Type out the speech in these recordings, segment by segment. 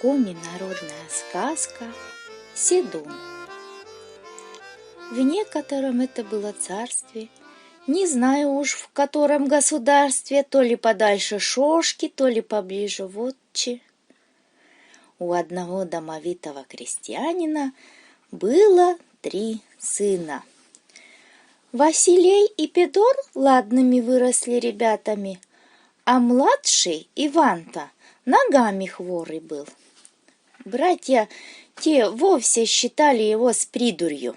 Коми народная сказка «Седун». В некотором это было царстве, не знаю уж в котором государстве, то ли подальше Шошки, то ли поближе Вотчи. У одного домовитого крестьянина было 3 сына. Василий и Педор ладными выросли ребятами, а младший Иван-то ногами хворый был. Братья те вовсе считали его с придурью.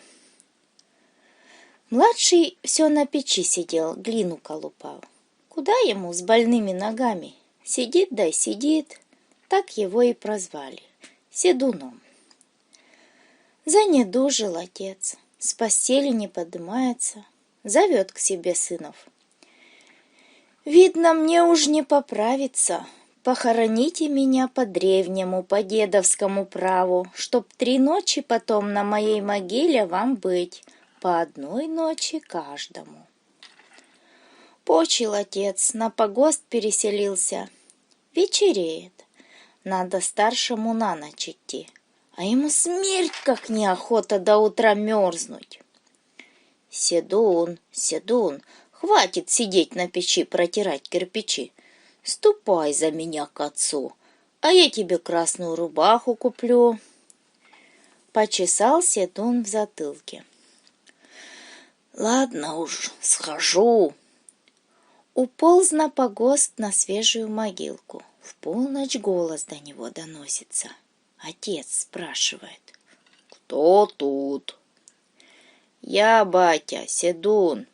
Младший все на печи сидел, глину колупал. Куда ему с больными ногами? Сидит да и сидит. Так его и прозвали — Седуном. Занедужил отец, с постели не подымается, зовет к себе сынов. «Видно, мне уж не поправиться. Похороните меня по древнему, по дедовскому праву, чтоб 3 ночи потом на моей могиле вам быть, по 1 ночи каждому». Почил отец, на погост переселился. Вечереет, надо старшему на ночь идти, а ему смерть как неохота до утра мерзнуть. «Седун, Седун, хватит сидеть на печи, протирать кирпичи. Ступай за меня к отцу, а я тебе красную рубаху куплю». Почесал Седун в затылке. «Ладно уж, схожу». Уполз на погост на свежую могилку. В полночь голос до него доносится. Отец спрашивает: «Кто тут?» «Я, батя, Седун».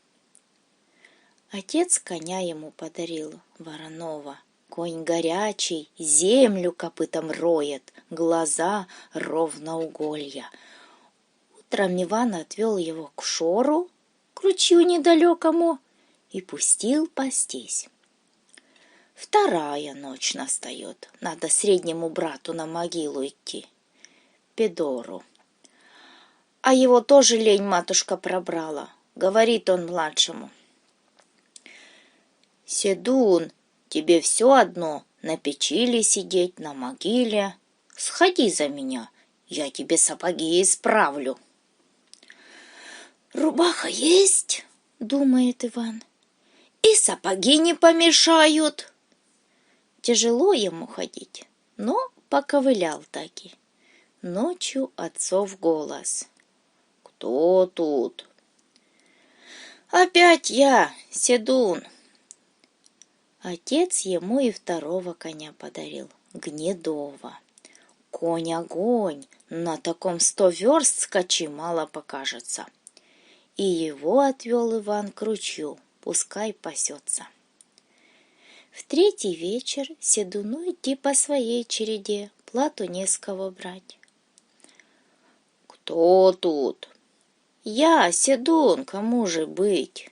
Отец коня ему подарил, вороного. Конь горячий, землю копытом роет, глаза ровно уголья. Утром Иван отвел его к шору, к ручью недалекому, и пустил пастись. 2 ночь настает, надо среднему брату на могилу идти, Педору. А его тоже лень матушка пробрала. Говорит он младшему: «Седун, тебе все одно, на печи ли сидеть, на могиле? Сходи за меня, я тебе сапоги исправлю». «Рубаха есть?» — думает Иван. «И сапоги не помешают». Тяжело ему ходить, но поковылял таки. Ночью отцов голос: «Кто тут?» «Опять я, Седун». Отец ему и 2 коня подарил, гнедого. Конь огонь, на таком 100 верст скачи мало покажется. И его отвел Иван к ручью, пускай пасется. В 3-й вечер Седуну идти по своей череде, плату не с кого брать. «Кто тут?» «Я, Седун, кому же быть?»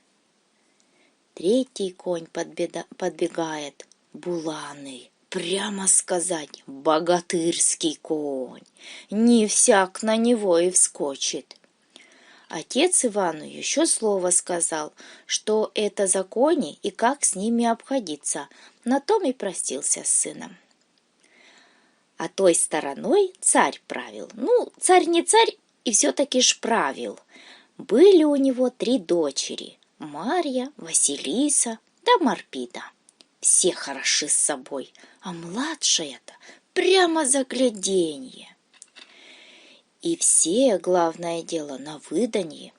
3-й конь подбегает, буланый, прямо сказать, богатырский конь. Не всяк на него и вскочит. Отец Ивану еще слово сказал, что это за кони и как с ними обходиться, на том и простился с сыном. А той стороной царь правил. Царь не царь, и все-таки ж правил. Были у него 3 дочери: Марья, Василиса да Марпида. Все хороши с собой, а младшая-то прямо загляденье. И все, главное дело, на выданье.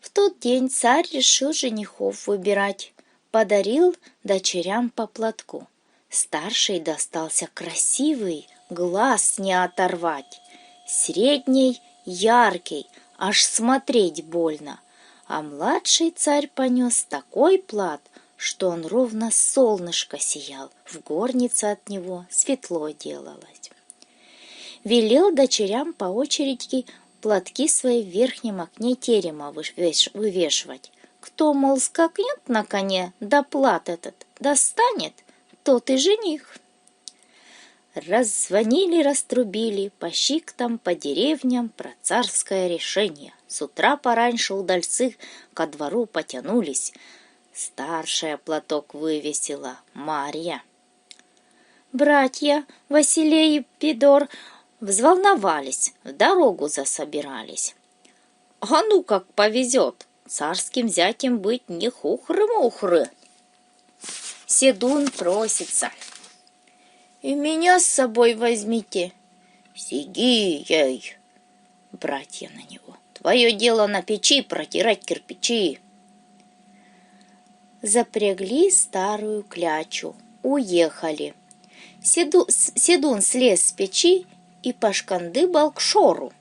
В тот день царь решил женихов выбирать, подарил дочерям по платку. Старшей достался красивый, глаз не оторвать, средней яркий, аж смотреть больно, а младший царь понес такой плат, что он ровно солнышко сиял, в горнице от него светло делалось. Велел дочерям по очереди платки свои в верхнем окне терема вывешивать. Кто, мол, скакнет на коне, да плат этот достанет, тот и жених. Раззвонили, раструбили по щиктам, по деревням про царское решение. С утра пораньше удальцы ко двору потянулись. Старшая платок вывесила Марья. Братья Василий и Пидор взволновались, в дорогу засобирались. А ну как повезет, царским зятем быть не хухры-мухры. Седун просится. И меня с собой возьмите. Сиди, ей, братья на него. Твое дело на печи протирать кирпичи. Запрягли старую клячу, уехали. Седун слез с печи и пошкандыбал к шору.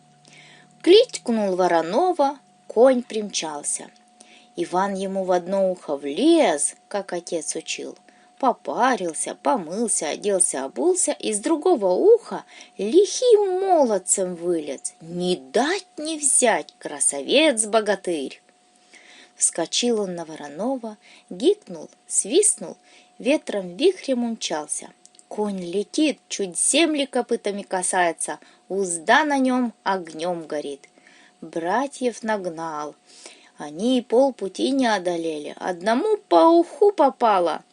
Кликнул Воронова, конь примчался. Иван ему в одно ухо влез, как отец учил. Попарился, помылся, оделся, обулся, и с другого уха лихим молодцем вылез. Не дать не взять, красавец-богатырь. Вскочил он на Воронова, гикнул, свистнул, ветром вихрем умчался. Конь летит, чуть земли копытами касается, узда на нем огнем горит. Братьев нагнал, они и полпути не одолели. Одному по уху попало,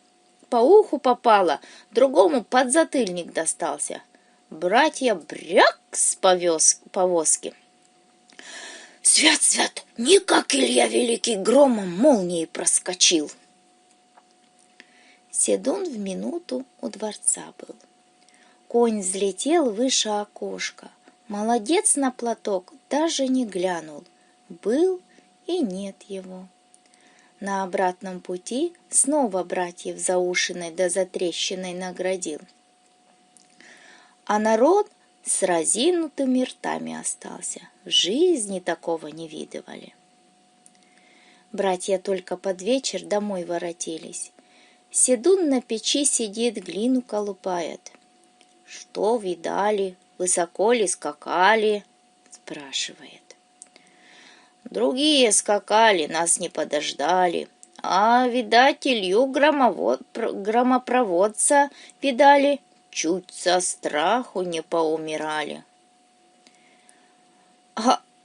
другому подзатыльник достался. Братья бряк с повозки. Свят, свят, никак Илья Великий громом молнией проскочил. Седун в минуту у дворца был. Конь взлетел выше окошка. Молодец на платок даже не глянул. Был и нет его. На обратном пути снова братьев заушиной да затрещиной наградил. А народ с разинутыми ртами остался. В жизни такого не видывали. Братья только под вечер домой воротились. Седун на печи сидит, глину колупает. «Что видали? Высоко ли скакали?» спрашивает. «Другие скакали, нас не подождали. А, видать, Илью громопроводца видали, чуть со страху не поумирали».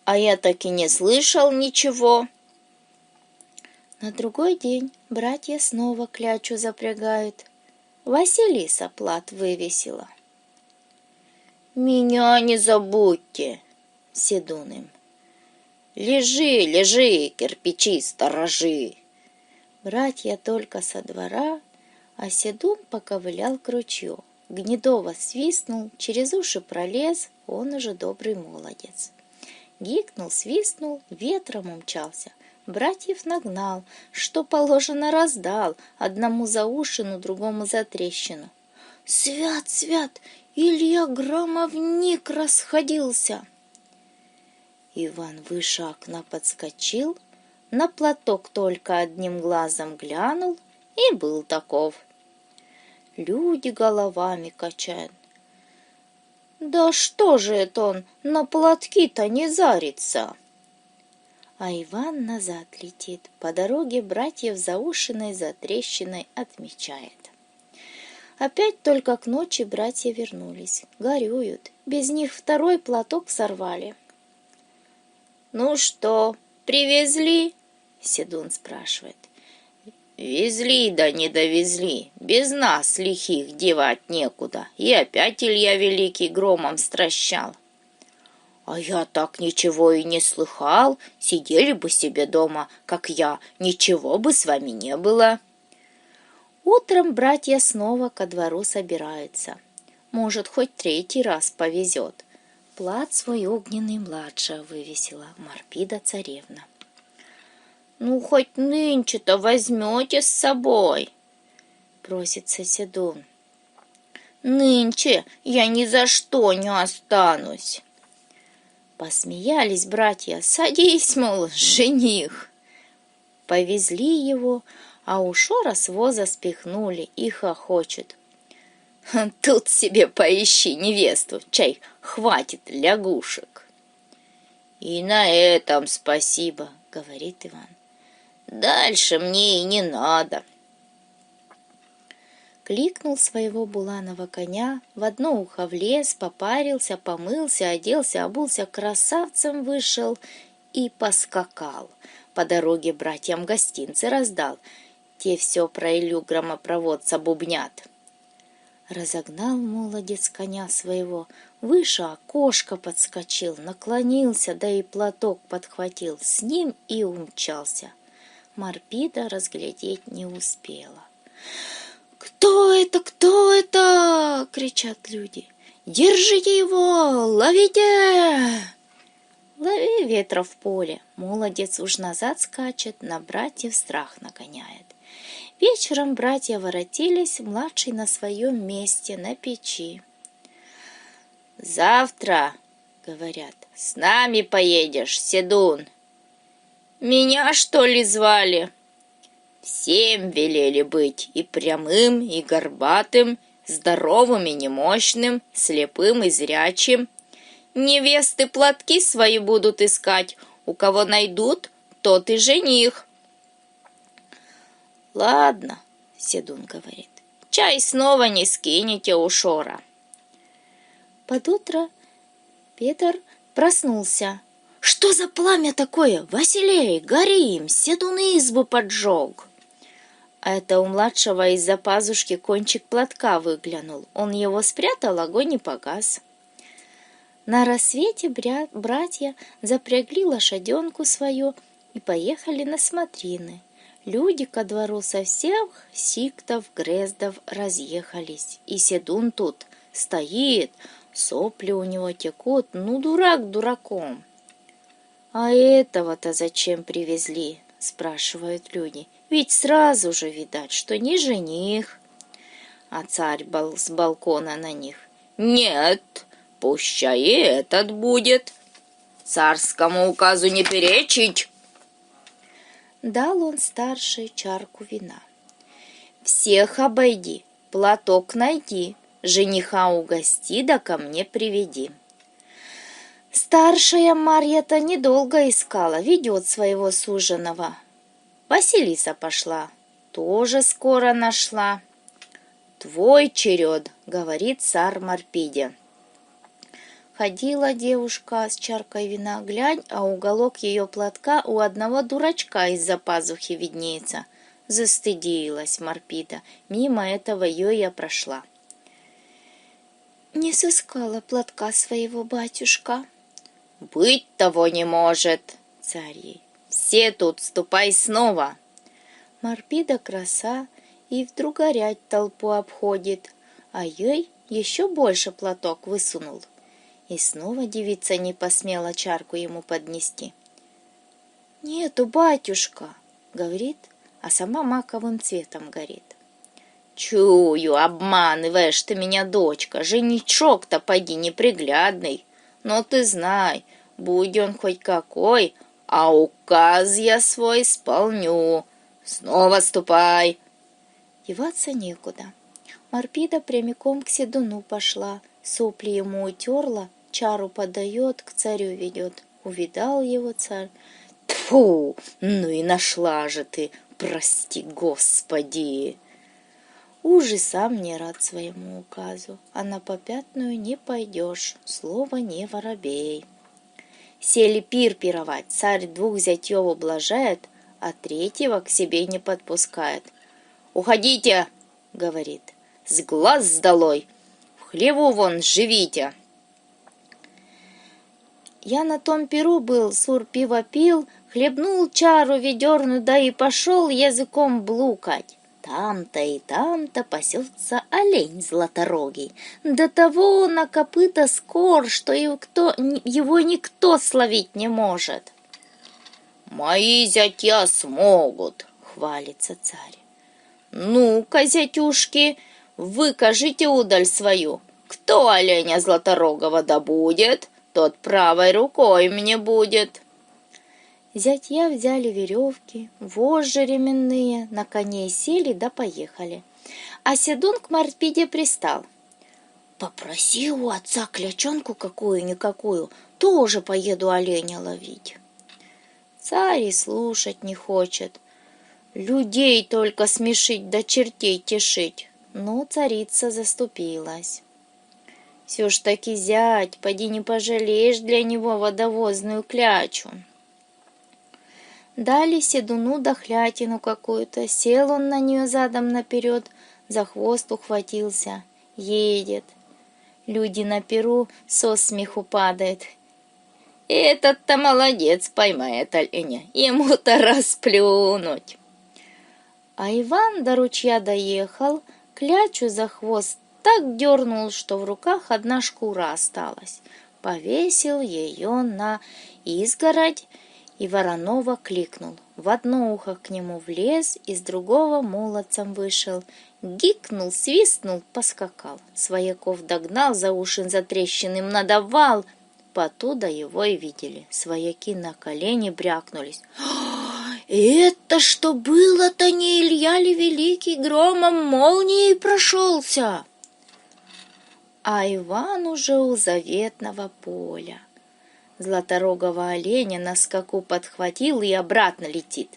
А я так и не слышал ничего. На другой день братья снова клячу запрягают. Василиса плат вывесила. «Меня не забудьте», — Седун им. «Лежи, лежи, кирпичи сторожи». Братья только со двора, а Седун поковылял к ручью. Гнедово свистнул, через уши пролез, он уже добрый молодец. Гикнул, свистнул, ветром умчался. Братьев нагнал, что положено раздал, одному за ушину, другому за трещину. «Свят, свят, Илья громовник расходился!» Иван выше окна подскочил, на платок только одним глазом глянул и был таков. Люди головами качают. «Да что же это он на платки-то не зарится?» А Иван назад летит, по дороге братьев заушиной, затрещиной отмечает. Опять только к ночи братья вернулись, горюют, без них второй платок сорвали. «Ну что, привезли?» — Седун спрашивает. «Везли, да не довезли, без нас лихих девать некуда, и опять Илья Великий громом стращал». «А я так ничего и не слыхал, сидели бы себе дома, как я, ничего бы с вами не было». Утром братья снова ко двору собираются. Может, хоть третий раз повезет. Плат свой огненный младшая вывесила Марпида царевна. «Ну, хоть нынче-то возьмете с собой», — просится Седун. «Нынче я ни за что не останусь». Посмеялись братья. «Садись, мол, жених». Повезли его, а у шора с воза спихнули и хохочут. «Тут себе поищи невесту, чай хватит лягушек». «И на этом спасибо», — говорит Иван. «Дальше мне и не надо». Кликнул своего буланого коня, в одно ухо влез, попарился, помылся, оделся, обулся, красавцем вышел и поскакал. По дороге братьям гостинцы раздал, те все про Илью громопроводца бубнят. Разогнал молодец коня своего, выше окошко подскочил, наклонился, да и платок подхватил, с ним и умчался. Марпида разглядеть не успела. «Кто это? Кто это?» — кричат люди. «Держите его! Ловите!» Лови ветра в поле. Молодец уж назад скачет, на братьев страх нагоняет. Вечером братья воротились, младший на своем месте, на печи. «Завтра, — говорят, — с нами поедешь, Седун». «Меня, что ли, звали?» «Всем велели быть, и прямым, и горбатым, здоровым и немощным, слепым и зрячим. Невесты платки свои будут искать, у кого найдут, тот и жених». «Ладно, — Седун говорит, — чай снова не скинете у Шора». Под утро Петр проснулся. «Что за пламя такое? Василей, горим, Седун избу поджег!» А это у младшего из-за пазушки кончик платка выглянул. Он его спрятал, огонь не погас. На рассвете братья запрягли лошаденку свою и поехали на смотрины. Люди ко двору со всех сиктов, грездов разъехались. И Седун тут стоит, сопли у него текут, ну дурак дураком. «А этого-то зачем привезли?» — спрашивают люди. «Ведь сразу же видать, что не жених». А царь с балкона на них: «Нет, пущай и этот будет. Царскому указу не перечить». Дал он старшей чарку вина. «Всех обойди, платок найди, жениха угости да ко мне приведи». Старшая Марья-то недолго искала, ведет своего суженого. Василиса пошла, тоже скоро нашла. «Твой черед, — говорит царь Марпиде». Ходила девушка с чаркой вина, глянь, а уголок ее платка у одного дурачка из-за пазухи виднеется. Застыдилась Марпида, мимо этого ее я прошла. «Не сыскала платка своего, батюшка». «Быть того не может, — царь ей. — Все тут, ступай снова». Марпида краса и вдруг горять толпу обходит, а ей еще больше платок высунул. И снова девица не посмела чарку ему поднести. «Нету, батюшка, — говорит, а сама маковым цветом горит». «Чую, обманываешь ты меня, дочка, женишок-то поди неприглядный. Но ты знай, будь он хоть какой, а указ я свой исполню. Снова ступай». Деваться некуда. Марпида прямиком к Седуну пошла, сопли ему утерла, чару подает, к царю ведет. Увидал его царь. «Тьфу, ну и нашла же ты, прости Господи!» Уж и сам не рад своему указу, а на попятную не пойдешь, слово не воробей. Сели пир пировать, царь двух зятьев ублажает, а третьего к себе не подпускает. «Уходите, — говорит, — с глаз долой, в хлеву вон живите». Я на том пиру был, сур пиво пил, хлебнул чару ведерну, да и пошел языком блукать. Там-то и там-то пасется олень златорогий. До того на копыта скор, что его никто словить не может. «Мои зятья смогут, — хвалится царь. — Ну-ка, зятюшки, выкажите удаль свою. Кто оленя златорогого добудет, тот правой рукой мне будет». Зятья взяли веревки, вожжи ременные, на коней сели да поехали. А Седун к Марпиде пристал. «Попроси у отца клячонку какую-никакую, тоже поеду оленя ловить». Царь и слушать не хочет. Людей только смешить да чертей тешить. Но царица заступилась. «Все ж таки, зять, поди не пожалеешь для него водовозную клячу». Дали Седуну дохлятину какую-то, сел он на нее задом наперед, за хвост ухватился Едет. Люди на перу со смеху падают. Этот-то молодец, поймает оленя. Ему-то расплюнуть. А Иван до ручья доехал, клячу за хвост так дернул, что в руках одна шкура осталась. Повесил ее на изгородь и Воронова кликнул. В одно ухо к нему влез, из другого молодцем вышел. Гикнул, свистнул, поскакал. Свояков догнал, за уши затрещинным надавал. Потуда его и видели. Свояки на колени брякнулись. «Это что было-то, не Илья ли Великий громом молнией прошелся?» А Иван уже у заветного поля. Златорогого оленя на скаку подхватил и обратно летит.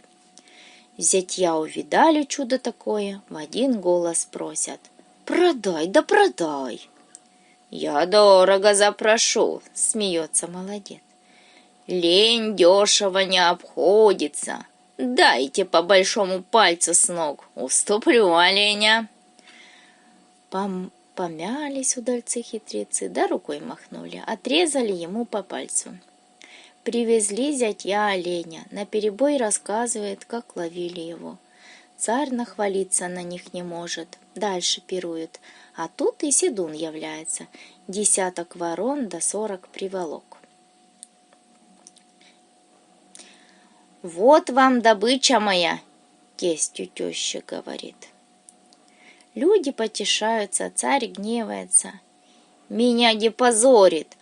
Зятья увидали чудо такое, в один голос просят: «Продай, да продай!» «Я дорого запрошу», — смеется молодец. «Лень дешево не обходится. Дайте по большому пальцу с ног, уступлю оленя». Помялись удальцы-хитрецы, да рукой махнули, отрезали ему по пальцу. Привезли зятья оленя, наперебой рассказывает, как ловили его. Царь нахвалиться на них не может, дальше пирует, а тут и седун является, 10 ворон да 40 приволок. «Вот вам добыча моя», — тестью теща говорит. Люди потешаются, царь гневается. «Меня не позорит,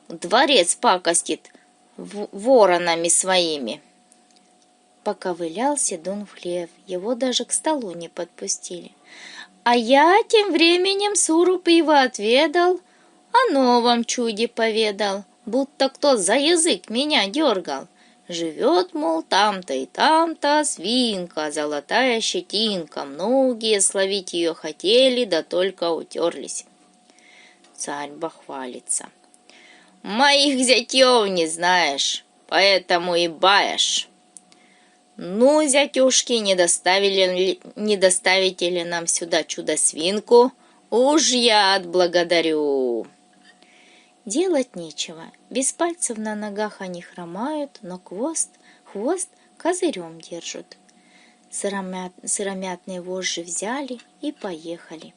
дворец пакостит воронами своими». Поковылял седун в хлев, его даже к столу не подпустили. А я тем временем суру пива отведал, о новом чуде поведал, будто кто за язык меня дергал. Живет, мол, там-то и там-то свинка, золотая щетинка, многие словить ее хотели, да только утерлись. Царь бахвалится. «Моих зятев не знаешь, поэтому и баешь. Ну, зятюшки, не доставите ли нам сюда чудо-свинку? Уж я отблагодарю». Делать нечего. Без пальцев на ногах они хромают, но хвост козырем держат. Сыромятные вожжи взяли и поехали.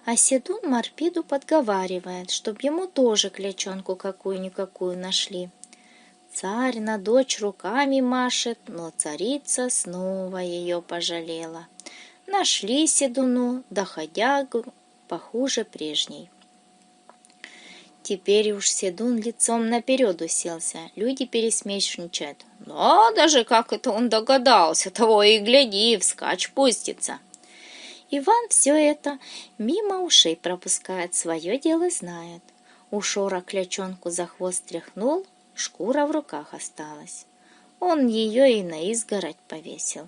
А седун Марпиду подговаривает, чтоб ему тоже клячонку какую-никакую нашли. Царь на дочь руками машет, но царица снова ее пожалела. Нашли седуну, доходягу похуже прежней. Теперь уж седун лицом наперед уселся, люди пересмешничают. Надо же, как это он догадался, того и гляди, вскачь пустится. Иван все это мимо ушей пропускает, свое дело знает. У Шора клячонку за хвост тряхнул, шкура в руках осталась. Он ее и на изгородь повесил.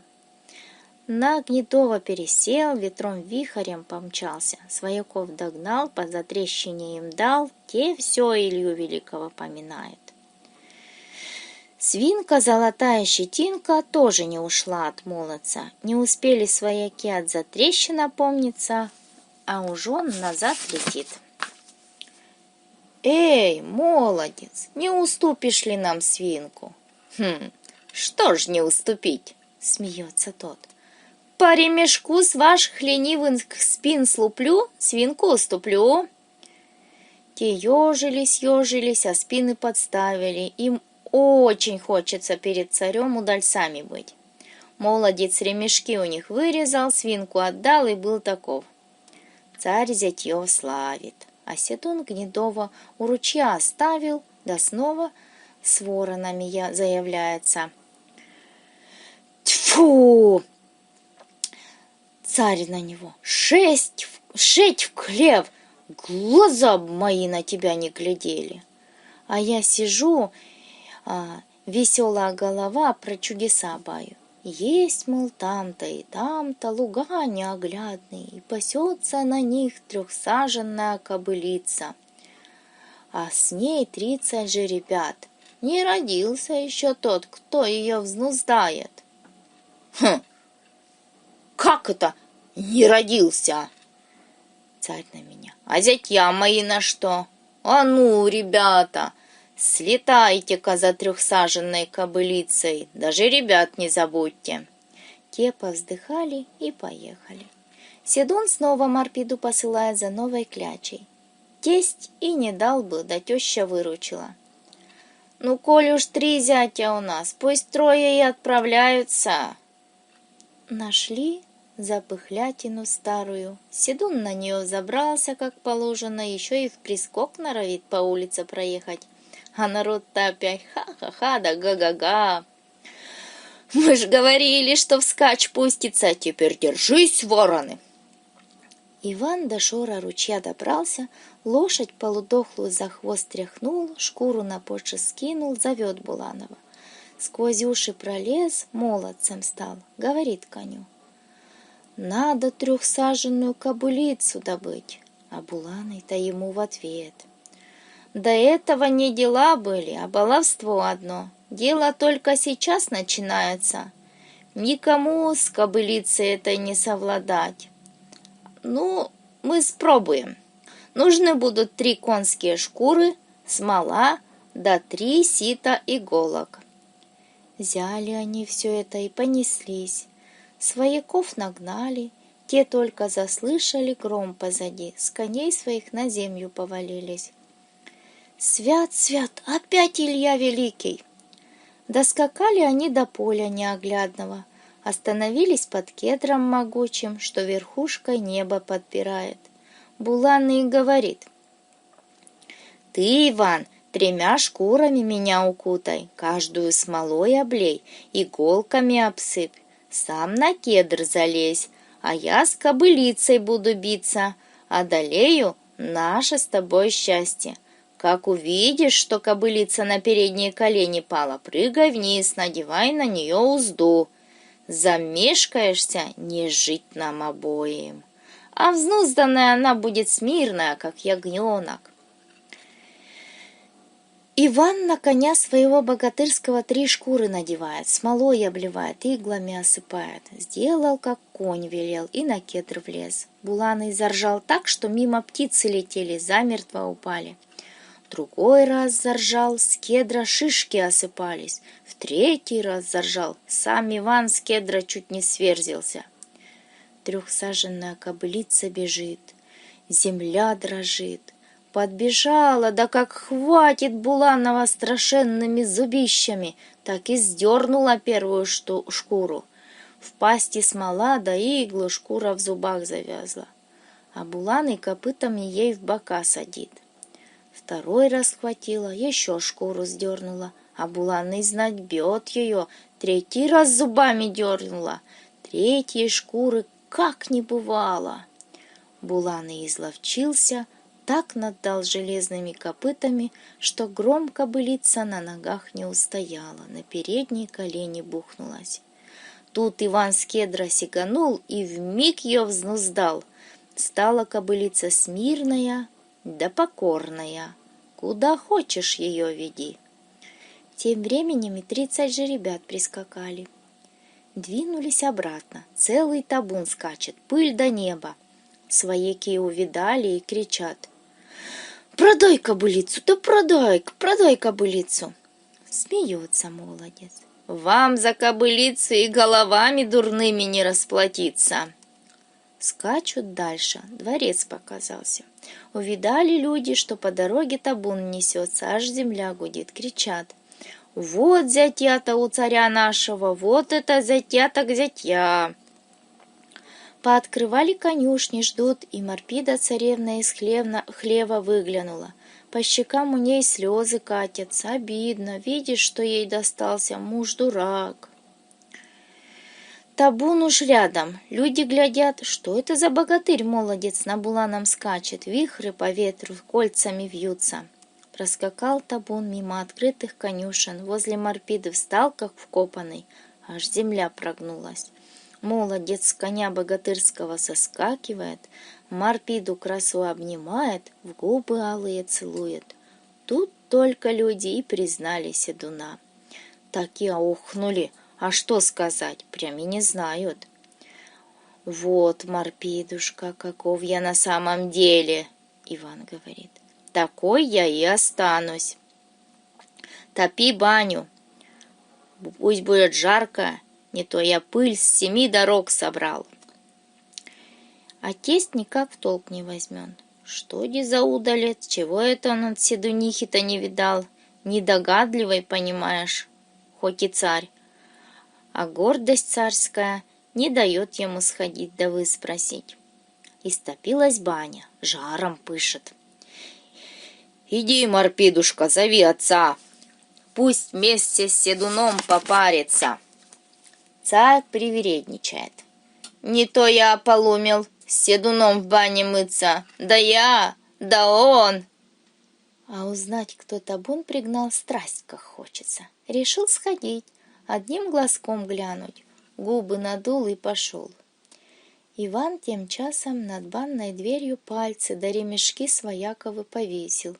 На Гнедова пересел, ветром вихарем помчался. Свояков догнал, по затрещине им дал, те все Илью Великого поминает. Свинка золотая щетинка тоже не ушла от молодца. Не успели свояки от затрещин опомниться, а уж он назад летит. «Эй, молодец, не уступишь ли нам свинку?» Что ж не уступить?» — смеется тот. «По ремешку с ваших ленивых спин слуплю, свинку уступлю». Те ежились, а спины подставили. Им очень хочется перед царем удальцами быть. Молодец ремешки у них вырезал, свинку отдал и был таков. Царь зятьев славит, а седун Гнедова у ручья оставил, да снова с воронами заявляется. Тьфу! Царь на него: шесть в хлев, глаза мои на тебя не глядели. А я сижу, веселая голова про чудеса баю. Есть, мол, там-то и там-то луга неоглядные, и пасется на них 3-саженная кобылица, а с ней 30 жеребят. Не родился еще тот, кто ее взнуздает. Как это не родился? царь на меня. А зятья мои на что? А ну, ребята, слетайте-ка за трехсаженной кобылицей, даже ребят не забудьте. Те повздыхали и поехали. Седун снова Марпиду посылает за новой клячей. Тесть и не дал бы, да теща выручила. Ну, коль уж 3 зятя у нас, пусть 3 и отправляются. Нашли запыхлятину старую. Седун на нее забрался, как положено, еще и в прискок норовит по улице проехать. А народ-то опять ха-ха-ха да га-га-га. Мы ж говорили, что вскачь пустится, теперь держись, вороны. Иван до шора ручья добрался, лошадь полудохлую за хвост тряхнул, шкуру на поче скинул, зовет Буланова. Сквозь уши пролез, молодцем стал, говорит коню. Надо 3-саженную кобылицу добыть, а Буланый-то ему в ответ. До этого не дела были, а баловство одно. Дело только сейчас начинается. Никому с кобылицей этой не совладать. Ну, мы спробуем. Нужны будут 3 конские шкуры, смола, да 3 сита иголок. Взяли они все это и понеслись. Свояков нагнали, те только заслышали гром позади, с коней своих на землю повалились. Свят, свят, опять Илья Великий! Доскакали они до поля неоглядного, остановились под кедром могучим, что верхушкой небо подпирает. Буланый говорит: «Ты, Иван, 3 шкурами меня укутай, каждую смолой облей, иголками обсыпь, сам на кедр залезь, а я с кобылицей буду биться, одолею наше с тобой счастье. Как увидишь, что кобылица на передние колени пала, прыгай вниз, надевай на нее узду. Замешкаешься, не жить нам обоим. А взнузданная она будет смирная, как ягненок». Иван на коня своего богатырского 3 шкуры надевает, смолой обливает, иглами осыпает. Сделал, как конь велел, и на кедр влез. Буланый заржал так, что мимо птицы летели, замертво упали. Другой раз заржал, с кедра шишки осыпались. В 3-й раз заржал, сам Иван с кедра чуть не сверзился. 3-саженная кобылица бежит, земля дрожит. Подбежала, да как хватит Буланова страшенными зубищами, так и сдернула первую шкуру. В пасти смола, да иглу, шкура в зубах завязла. А Буланый копытами ей в бока садит. 2-й раз схватила, еще шкуру сдернула, а Буланый знать бьет ее. 3-й раз зубами дернула, 3-й шкуры как не бывало. Буланый изловчился, так наддал железными копытами, что гром кобылица на ногах не устояла, на передние колени бухнулась. Тут Иван с кедра сиганул и вмиг ее взнуздал. Стала кобылица смирная да покорная. Куда хочешь ее веди. Тем временем и 30 жеребят прискакали. Двинулись обратно, целый табун скачет, пыль до неба. Свояки увидали и кричат: «Продай кобылицу, да продай кобылицу!» Смеется молодец: «Вам за кобылицу и головами дурными не расплатиться!» Скачут дальше, дворец показался. Увидали люди, что по дороге табун несется, аж земля гудит, кричат: «Вот зятья-то у царя нашего, вот это зятья так зятья!» Пооткрывали конюшни, ждут, и Марпида царевна из хлева выглянула. По щекам у ней слезы катятся, обидно, видишь, что ей достался муж-дурак. Табун уж рядом, люди глядят, что это за богатырь-молодец на Буланом скачет, вихры по ветру кольцами вьются. Проскакал табун мимо открытых конюшен, возле Марпиды встал, как вкопанный, аж земля прогнулась. Молодец с коня богатырского соскакивает, Марпиду красу обнимает, в губы алые целует. Тут только люди и признали седуна. Так и охнули, а что сказать, прям и не знают. Вот, морпидушка, каков я на самом деле, Иван говорит. Такой я и останусь. Топи баню, пусть будет жарко, не то я пыль с 7 дорог собрал. А тесть никак в толк не возьмет. Что де за удалец, чего это он от седунихи-то не видал? Недогадливый, понимаешь, хоть и царь. А гордость царская не дает ему сходить да выспросить. Истопилась баня, жаром пышет. Иди, морпидушка, зови отца, пусть вместе с седуном попарится. Царь привередничает. Не то я ополумел с седуном в бане мыться, да я, да он. А узнать, кто табун пригнал, страсть как хочется. Решил сходить, одним глазком глянуть, губы надул и пошел. Иван тем часом над банной дверью пальцы да ремешки свояковы повесил.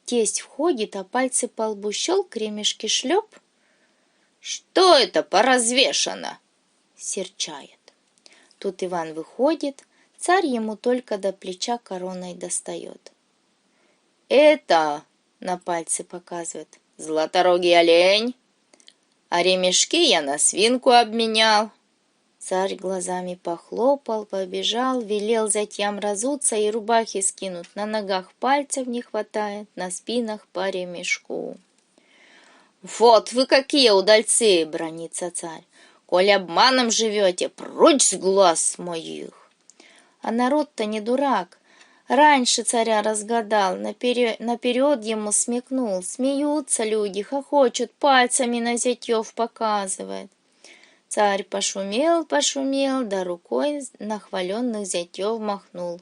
Тесть входит, а пальцы по лбу щелк, ремешки шлеп. Что это поразвешано? Серчает. Тут Иван выходит, царь ему только до плеча короной достает. Это, на пальцы показывает, златорогий олень, а ремешки я на свинку обменял. Царь глазами похлопал, побежал, велел затем разуться и рубахи скинут. На ногах пальцев не хватает, на спинах по ремешку. Вот вы какие удальцы, бранится царь. Коль обманом живете, прочь с глаз моих. А народ-то не дурак. Раньше царя разгадал, наперед ему смекнул. Смеются люди, хохочут, пальцами на зятьев показывает. Царь пошумел, да рукой на хваленных зятьев махнул.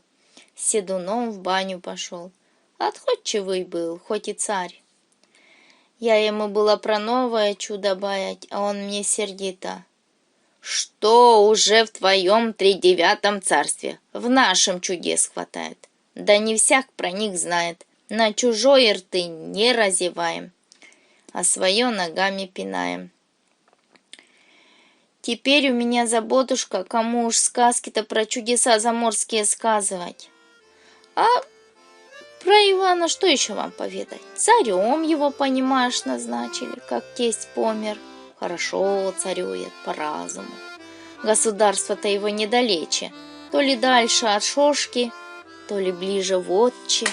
С седуном в баню пошел. Отходчивый был, хоть и царь. Я ему было про новое чудо баять, а он мне сердито. Что уже в твоем 39-м царстве? В нашем чудес хватает. Да не всяк про них знает. На чужой рты не разеваем, а свое ногами пинаем. Теперь у меня заботушка, кому уж сказки-то про чудеса заморские сказывать. А про Ивана что еще вам поведать? Царем его, понимаешь, назначили, как тесть помер. Хорошо царюет по разуму. Государство-то его недалече, то ли дальше от Шошки, то ли ближе в Отчи.